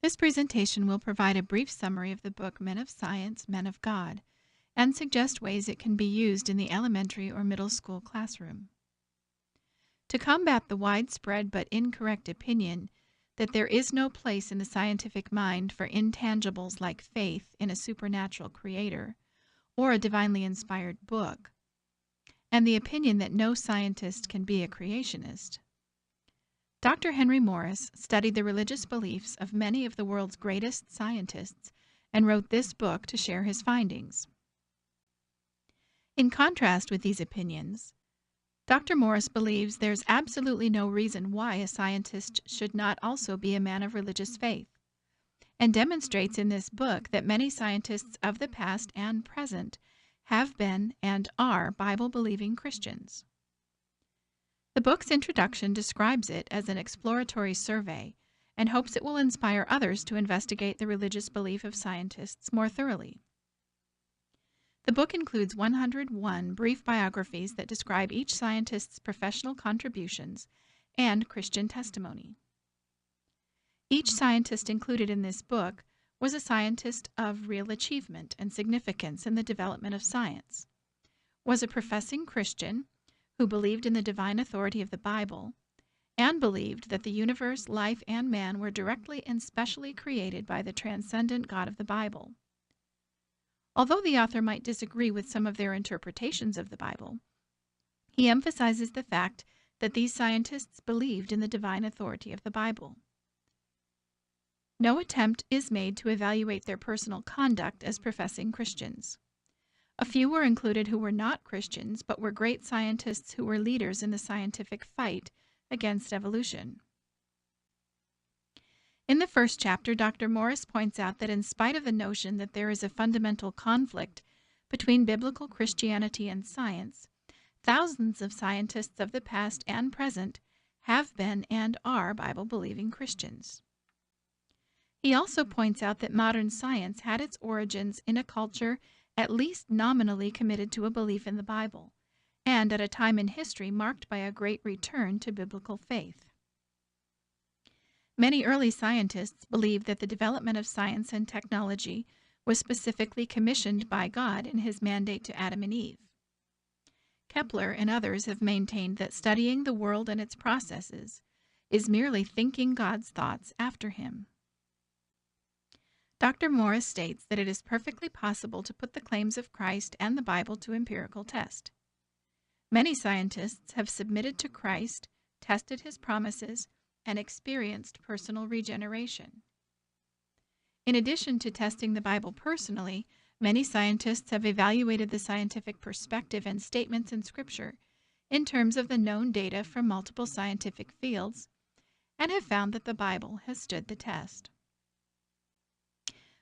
This presentation will provide a brief summary of the book Men of Science, Men of God, and suggest ways it can be used in the elementary or middle school classroom. To combat the widespread but incorrect opinion that there is no place in the scientific mind for intangibles like faith in a supernatural creator or a divinely inspired book, and the opinion that no scientist can be a creationist, Dr. Henry Morris studied the religious beliefs of many of the world's greatest scientists and wrote this book to share his findings. In contrast with these opinions, Dr. Morris believes there's absolutely no reason why a scientist should not also be a man of religious faith, and demonstrates in this book that many scientists of the past and present have been and are Bible-believing Christians. The book's introduction describes it as an exploratory survey and hopes it will inspire others to investigate the religious belief of scientists more thoroughly. The book includes 101 brief biographies that describe each scientist's professional contributions and Christian testimony. Each scientist included in this book was a scientist of real achievement and significance in the development of science, was a professing Christian who believed in the divine authority of the Bible, and believed that the universe, life, and man were directly and specially created by the transcendent God of the Bible. Although the author might disagree with some of their interpretations of the Bible, he emphasizes the fact that these scientists believed in the divine authority of the Bible. No attempt is made to evaluate their personal conduct as professing Christians. A few were included who were not Christians, but were great scientists who were leaders in the scientific fight against evolution. In the first chapter, Dr. Morris points out that in spite of the notion that there is a fundamental conflict between biblical Christianity and science, thousands of scientists of the past and present have been and are Bible-believing Christians. He also points out that modern science had its origins in a culture at least nominally committed to a belief in the Bible, and at a time in history marked by a great return to biblical faith. Many early scientists believed that the development of science and technology was specifically commissioned by God in his mandate to Adam and Eve. Kepler and others have maintained that studying the world and its processes is merely thinking God's thoughts after him. Dr. Morris states that it is perfectly possible to put the claims of Christ and the Bible to empirical test. Many scientists have submitted to Christ, tested his promises, and experienced personal regeneration. In addition to testing the Bible personally, many scientists have evaluated the scientific perspective and statements in Scripture in terms of the known data from multiple scientific fields, and have found that the Bible has stood the test.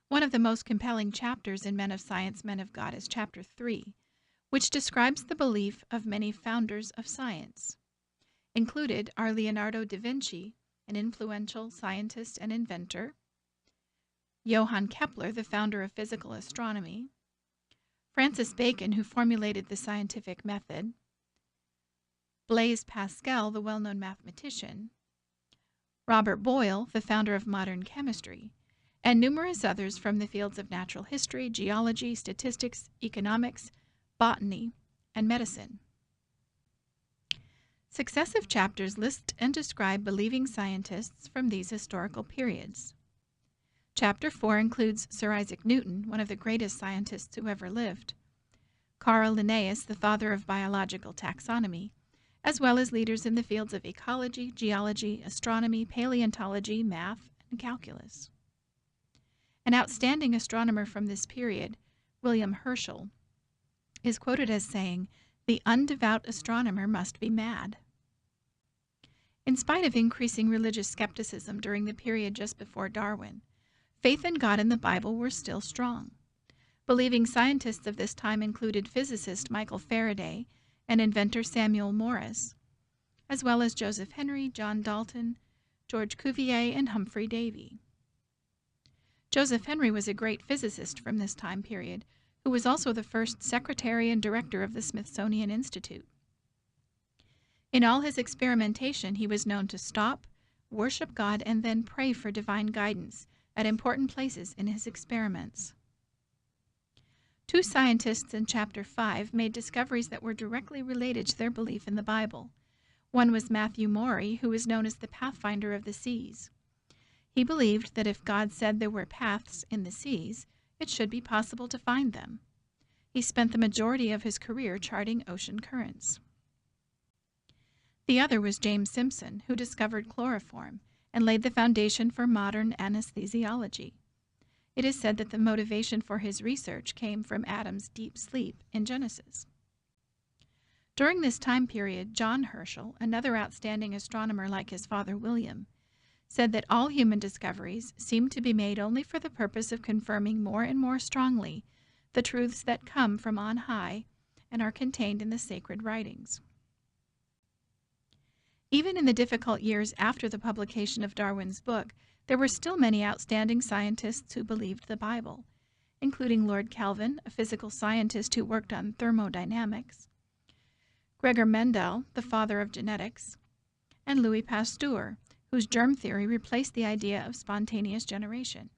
One of the most compelling chapters in Men of Science, Men of God is Chapter 3, which describes the belief of many founders of science. Included are Leonardo da Vinci, an influential scientist and inventor, Johann Kepler, the founder of physical astronomy, Francis Bacon, who formulated the scientific method, Blaise Pascal, the well-known mathematician, Robert Boyle, the founder of modern chemistry, and numerous others from the fields of natural history, geology, statistics, economics, botany, and medicine. Successive chapters list and describe believing scientists from these historical periods. Chapter 4 includes Sir Isaac Newton, one of the greatest scientists who ever lived, Carl Linnaeus, the father of biological taxonomy, as well as leaders in the fields of ecology, geology, astronomy, paleontology, math, and calculus. An outstanding astronomer from this period, William Herschel, is quoted as saying, "The undevout astronomer must be mad." In spite of increasing religious skepticism during the period just before Darwin, faith in God and the Bible were still strong. Believing scientists of this time included physicist Michael Faraday and inventor Samuel Morse, as well as Joseph Henry, John Dalton, George Cuvier, and Humphrey Davy. Joseph Henry was a great physicist from this time period, who was also the first secretary and director of the Smithsonian Institute. In all his experimentation, he was known to stop, worship God, and then pray for divine guidance at important places in his experiments. Two scientists in Chapter 5 made discoveries that were directly related to their belief in the Bible. One was Matthew Maury, who is known as the Pathfinder of the Seas. He believed that if God said there were paths in the seas, it should be possible to find them. He spent the majority of his career charting ocean currents. The other was James Simpson, who discovered chloroform and laid the foundation for modern anesthesiology. It is said that the motivation for his research came from Adam's deep sleep in Genesis. During this time period, John Herschel, another outstanding astronomer like his father William, said that all human discoveries seem to be made only for the purpose of confirming more and more strongly the truths that come from on high and are contained in the sacred writings. Even in the difficult years after the publication of Darwin's book, there were still many outstanding scientists who believed the Bible, including Lord Kelvin, a physical scientist who worked on thermodynamics, Gregor Mendel, the father of genetics, and Louis Pasteur, whose germ theory replaced the idea of spontaneous generation,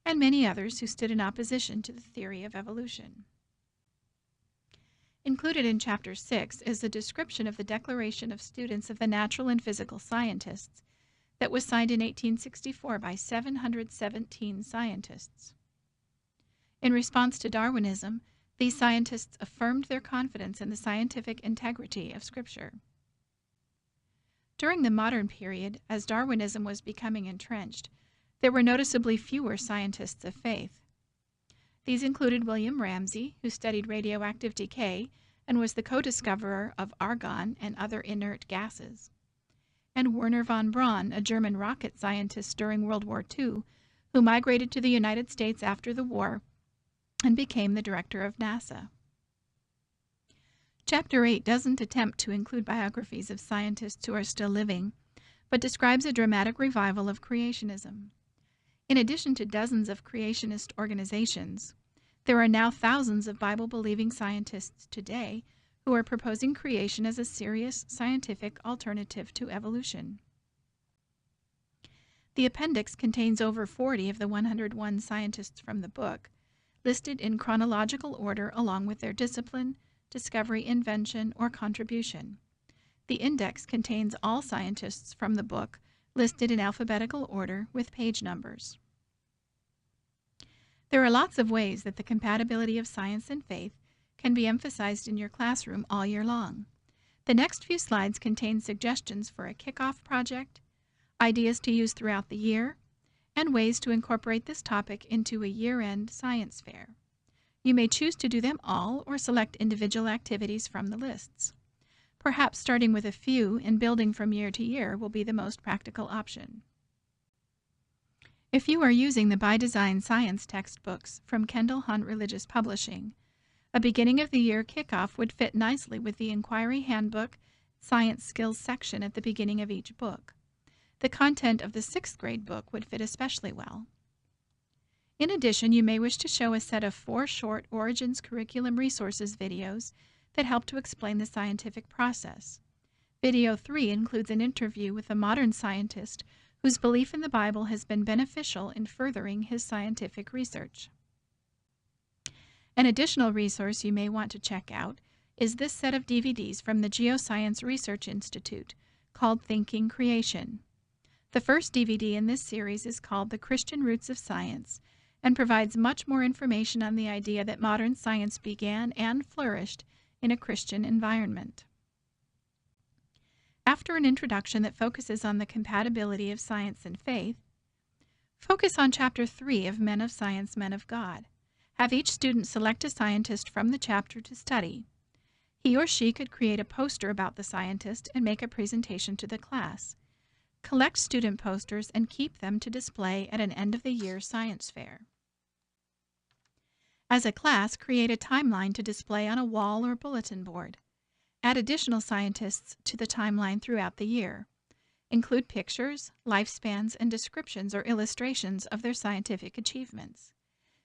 and many others who stood in opposition to the theory of evolution. Included in Chapter 6 is a description of the Declaration of Students of the Natural and Physical Scientists that was signed in 1864 by 717 scientists. In response to Darwinism, these scientists affirmed their confidence in the scientific integrity of Scripture. During the modern period, as Darwinism was becoming entrenched, there were noticeably fewer scientists of faith. These included William Ramsay, who studied radioactive decay and was the co-discoverer of argon and other inert gases, and Wernher von Braun, a German rocket scientist during World War II, who migrated to the United States after the war and became the director of NASA. Chapter 8 doesn't attempt to include biographies of scientists who are still living, but describes a dramatic revival of creationism. In addition to dozens of creationist organizations, there are now thousands of Bible-believing scientists today who are proposing creation as a serious scientific alternative to evolution. The appendix contains over 40 of the 101 scientists from the book, listed in chronological order along with their discipline, discovery, invention, or contribution. The index contains all scientists from the book, listed in alphabetical order with page numbers. There are lots of ways that the compatibility of science and faith can be emphasized in your classroom all year long. The next few slides contain suggestions for a kickoff project, ideas to use throughout the year, and ways to incorporate this topic into a year-end science fair. You may choose to do them all or select individual activities from the lists. Perhaps starting with a few and building from year to year will be the most practical option. If you are using the By Design Science textbooks from Kendall Hunt Religious Publishing, a beginning of the year kickoff would fit nicely with the Inquiry Handbook Science Skills section at the beginning of each book. The content of the 6th grade book would fit especially well. In addition, you may wish to show a set of 4 short Origins Curriculum Resources videos that help to explain the scientific process. Video 3 includes an interview with a modern scientist whose belief in the Bible has been beneficial in furthering his scientific research. An additional resource you may want to check out is this set of DVDs from the Geoscience Research Institute called Thinking Creation. The first DVD in this series is called The Christian Roots of Science and provides much more information on the idea that modern science began and flourished in a Christian environment. After an introduction that focuses on the compatibility of science and faith, focus on Chapter 3 of Men of Science, Men of God. Have each student select a scientist from the chapter to study. He or she could create a poster about the scientist and make a presentation to the class. Collect student posters and keep them to display at an end-of-the-year science fair. As a class, create a timeline to display on a wall or bulletin board. Add additional scientists to the timeline throughout the year. Include pictures, lifespans, and descriptions or illustrations of their scientific achievements.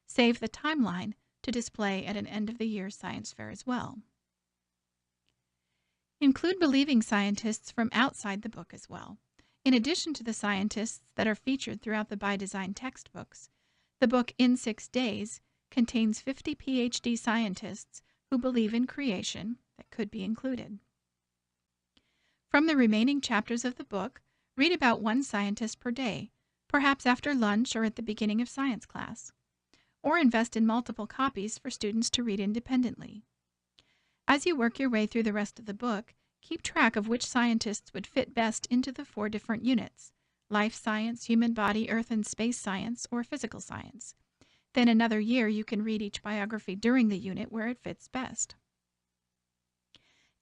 Save the timeline to display at an end-of-the-year science fair as well. Include believing scientists from outside the book as well. In addition to the scientists that are featured throughout the By Design textbooks, the book In 6 Days contains 50 PhD scientists who believe in creation that could be included. From the remaining chapters of the book, read about one scientist per day, perhaps after lunch or at the beginning of science class, or invest in multiple copies for students to read independently. As you work your way through the rest of the book, keep track of which scientists would fit best into the 4 different units: life science, human body, earth and space science, or physical science. Then another year you can read each biography during the unit where it fits best.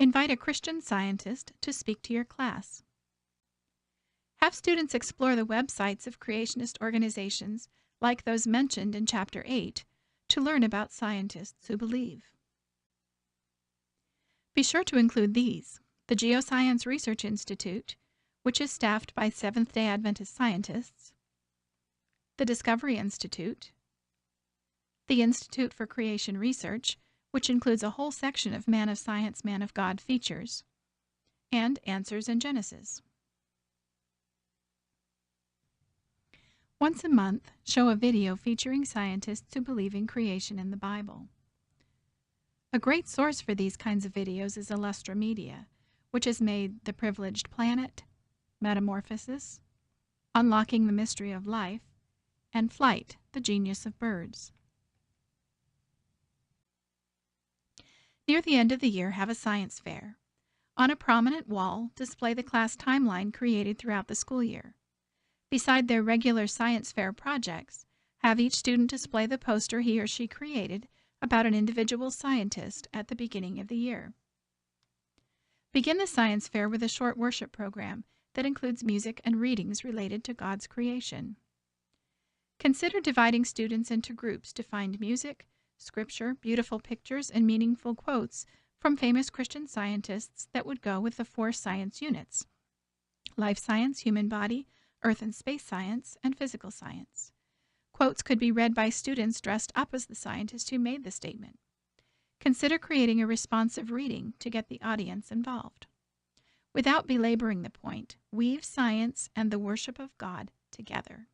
Invite a Christian scientist to speak to your class. Have students explore the websites of creationist organizations like those mentioned in Chapter 8 to learn about scientists who believe. Be sure to include these: the Geoscience Research Institute, which is staffed by Seventh-day Adventist scientists, the Discovery Institute, the Institute for Creation Research, which includes a whole section of Man of Science, Man of God features, and Answers in Genesis. Once a month, show a video featuring scientists who believe in creation in the Bible. A great source for these kinds of videos is Illustra Media, which has made The Privileged Planet, Metamorphosis, Unlocking the Mystery of Life, and Flight, the Genius of Birds. Near the end of the year, have a science fair. On a prominent wall, display the class timeline created throughout the school year. Beside their regular science fair projects, have each student display the poster he or she created about an individual scientist at the beginning of the year. Begin the science fair with a short worship program that includes music and readings related to God's creation. Consider dividing students into groups to find music, scripture, beautiful pictures, and meaningful quotes from famous Christian scientists that would go with the 4 science units: life science, human body, earth and space science, and physical science. Quotes could be read by students dressed up as the scientist who made the statement. Consider creating a responsive reading to get the audience involved. Without belaboring the point, weave science and the worship of God together.